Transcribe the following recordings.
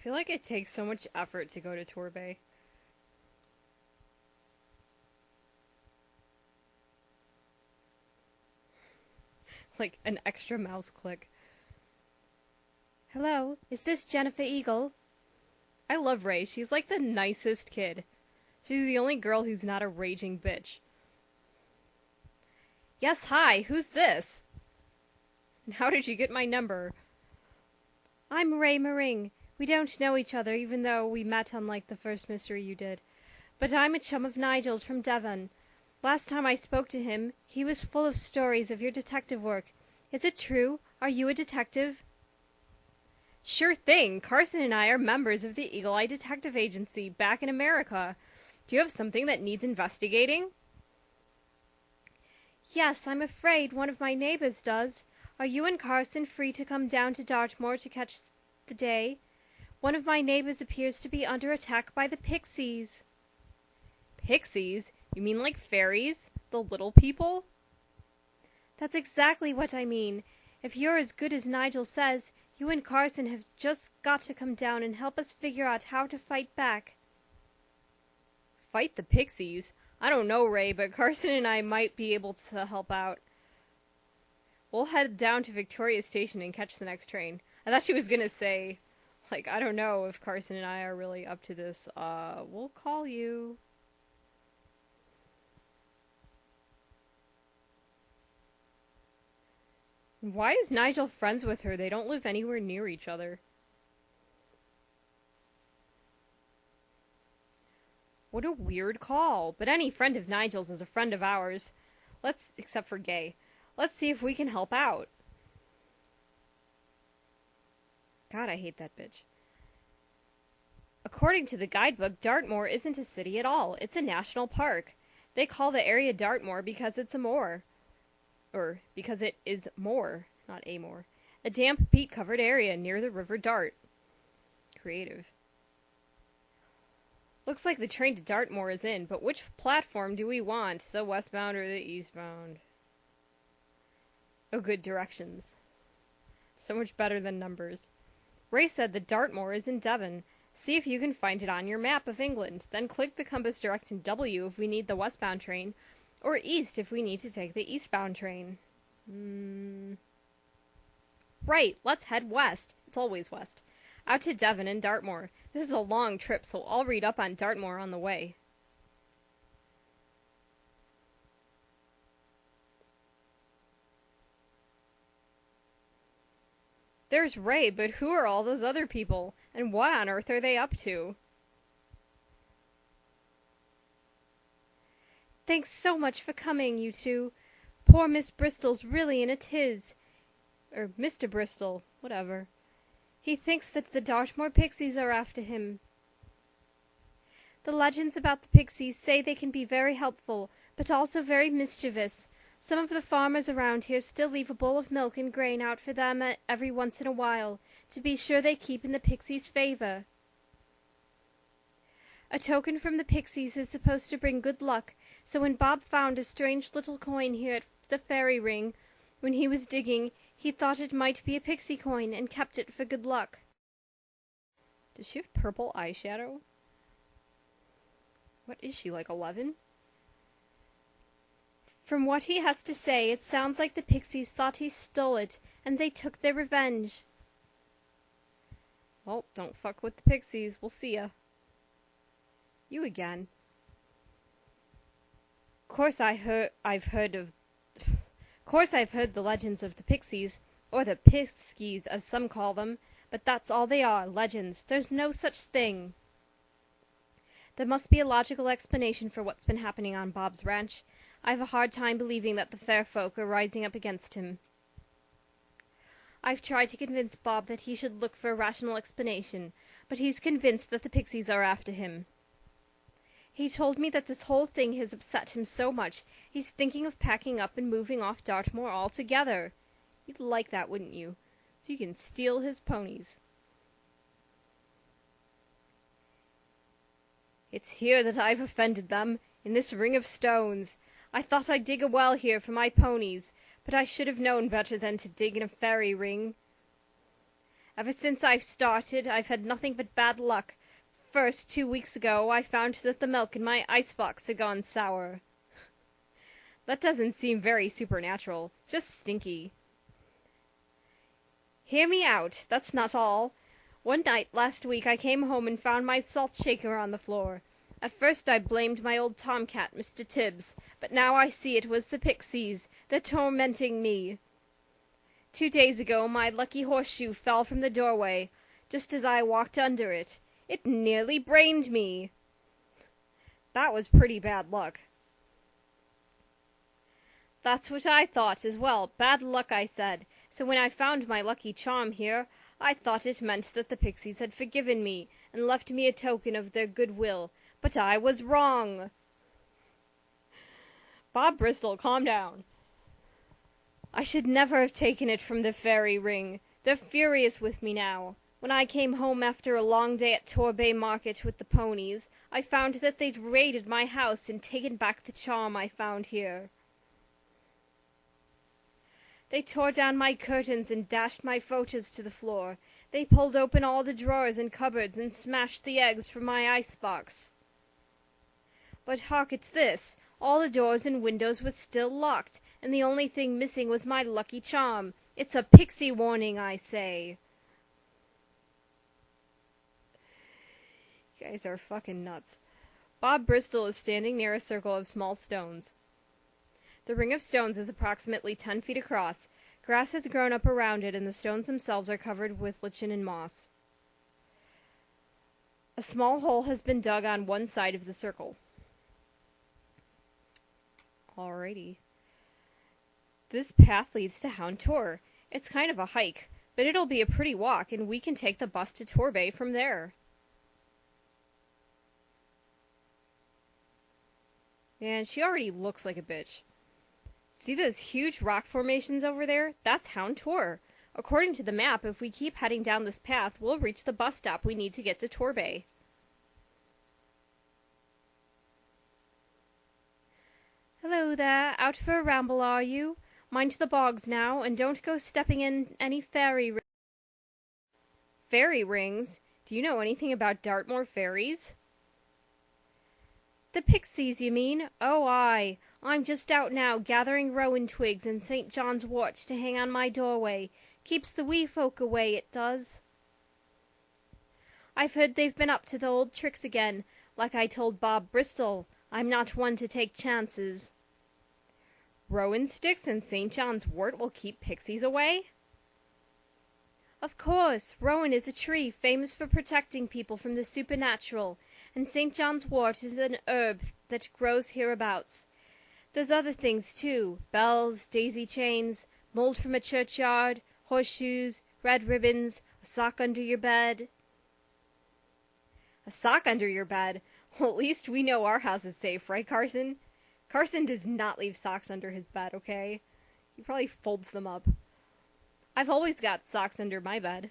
feel like it takes so much effort to go to Torbay. Like an extra mouse click. Hello, is this Jennifer Eagle? I love Ray. She's like the nicest kid. She's the only girl who's not a raging bitch. Yes, hi, who's this? And how did you get my number? I'm Ray Maring. We don't know each other, even though we met unlike the first mystery you did. But I'm a chum of Nigel's from Devon. Last time I spoke to him, he was full of stories of your detective work. Is it true? Are you a detective? Sure thing. Carson and I are members of the Eagle Eye Detective Agency back in America. Do you have something that needs investigating? Yes, I'm afraid one of my neighbors does. Are you and Carson free to come down to Dartmoor to catch the day? One of my neighbors appears to be under attack by the Pixies. Pixies? You mean like fairies? The little people? That's exactly what I mean. If you're as good as Nigel says, you and Carson have just got to come down and help us figure out how to fight back. Fight the Pixies? I don't know, Ray, but Carson and I might be able to help out. We'll head down to Victoria Station and catch the next train. I thought she was gonna say, like, I don't know if Carson and I are really up to this. We'll call you. Why is Nigel friends with her? They don't live anywhere near each other. What a weird call. But any friend of Nigel's is a friend of ours. Except for Gay. Let's see if we can help out. God, I hate that bitch. According to the guidebook, Dartmoor isn't a city at all. It's a national park. They call the area Dartmoor because it's a moor. Or because it is moor, not a moor. A damp, peat-covered area near the River Dart. Creative. Looks like the train to Dartmoor is in, but which platform do we want? The westbound or the eastbound? Oh, good, directions. So much better than numbers. Ray said that Dartmoor is in Devon. See if you can find it on your map of England. Then click the compass direction W if we need the westbound train, or east if we need to take the eastbound train. Right, let's head west. It's always west. Out to Devon and Dartmoor. This is a long trip, so I'll read up on Dartmoor on the way. There's Ray, but who are all those other people? And what on earth are they up to? Thanks so much for coming, you two. Poor Miss Bristol's really in a tiz. Or Mr. Bristol, whatever. He thinks that the Dartmoor Pixies are after him. The legends about the Pixies say they can be very helpful, but also very mischievous. Some of the farmers around here still leave a bowl of milk and grain out for them every once in a while, to be sure they keep in the Pixies' favor. A token from the Pixies is supposed to bring good luck, so when Bob found a strange little coin here at the fairy ring, when he was digging, he thought it might be a pixie coin and kept it for good luck. Does she have purple eyeshadow? What is she, like 11? From what he has to say, it sounds like the Pixies thought he stole it, and they took their revenge. Well, don't fuck with the Pixies. We'll see ya. You again. Course I've heard the legends of the Pixies, or the Piskies as some call them, but that's all they are, legends. There's no such thing. There must be a logical explanation for what's been happening on Bob's ranch. I have a hard time believing that the fair folk are rising up against him. I've tried to convince Bob that he should look for a rational explanation, but he's convinced that the Pixies are after him. He told me that this whole thing has upset him so much, he's thinking of packing up and moving off Dartmoor altogether. You'd like that, wouldn't you? So you can steal his ponies. It's here that I've offended them, in this ring of stones. I thought I'd dig a well here for my ponies, but I should have known better than to dig in a fairy ring. Ever since I've started, I've had nothing but bad luck. First, 2 weeks ago, I found that the milk in my icebox had gone sour. That doesn't seem very supernatural, just stinky. Hear me out, that's not all. One night last week I came home and found my salt shaker on the floor. At first I blamed my old tomcat, Mr. Tibbs, but now I see it was the Pixies. They're tormenting me. 2 days ago my lucky horseshoe fell from the doorway, just as I walked under it. It nearly brained me. That was pretty bad luck. That's what I thought as well. Bad luck, I said. So when I found my lucky charm here, I thought it meant that the Pixies had forgiven me and left me a token of their goodwill. But I was wrong. Bob Bristol, calm down. I should never have taken it from the fairy ring. They're furious with me now. When I came home after a long day at Torbay market with the ponies, I found that they'd raided my house and taken back the charm I found here. They tore down my curtains and dashed my photos to the floor. They pulled open all the drawers and cupboards and smashed the eggs from my icebox. But hark, it's this. All the doors and windows were still locked, and the only thing missing was my lucky charm. It's a pixie warning, I say. You guys are fucking nuts. Bob Bristol is standing near a circle of small stones. The ring of stones is approximately 10 feet across. Grass has grown up around it, and the stones themselves are covered with lichen and moss. A small hole has been dug on one side of the circle. Alrighty. This path leads to Hound Tor. It's kind of a hike, but it'll be a pretty walk, and we can take the bus to Torbay from there. Man, she already looks like a bitch. See those huge rock formations over there? That's Hound Tor. According to the map, if we keep heading down this path, we'll reach the bus stop we need to get to Torbay. Hello there, out for a ramble are you? Mind the bogs now, and don't go stepping in any fairy rings. Fairy rings? Do you know anything about Dartmoor fairies? The Pixies, you mean? Oh, aye. I'm just out now, gathering rowan twigs and St. John's wort to hang on my doorway. Keeps the wee folk away, it does. I've heard they've been up to the old tricks again. Like I told Bob Bristol, I'm not one to take chances. Rowan sticks and St. John's wort will keep pixies away? Of course, rowan is a tree famous for protecting people from the supernatural, and St. John's wort is an herb that grows hereabouts. There's other things, too. Bells, daisy chains, mold from a churchyard, horseshoes, red ribbons, a sock under your bed. A sock under your bed? Well, at least we know our house is safe, right, Carson? Carson does not leave socks under his bed, okay? He probably folds them up. I've always got socks under my bed.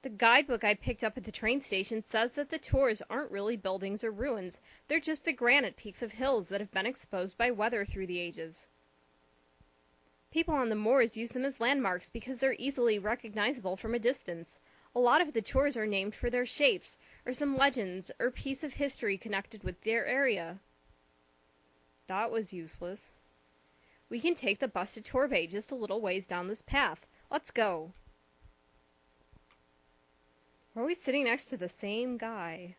The guidebook I picked up at the train station says that the tours aren't really buildings or ruins. They're just the granite peaks of hills that have been exposed by weather through the ages. People on the moors use them as landmarks because they're easily recognizable from a distance. A lot of the tours are named for their shapes, or some legends, or piece of history connected with their area. That was useless. We can take the bus to Torbay just a little ways down this path. Let's go. We're always sitting next to the same guy.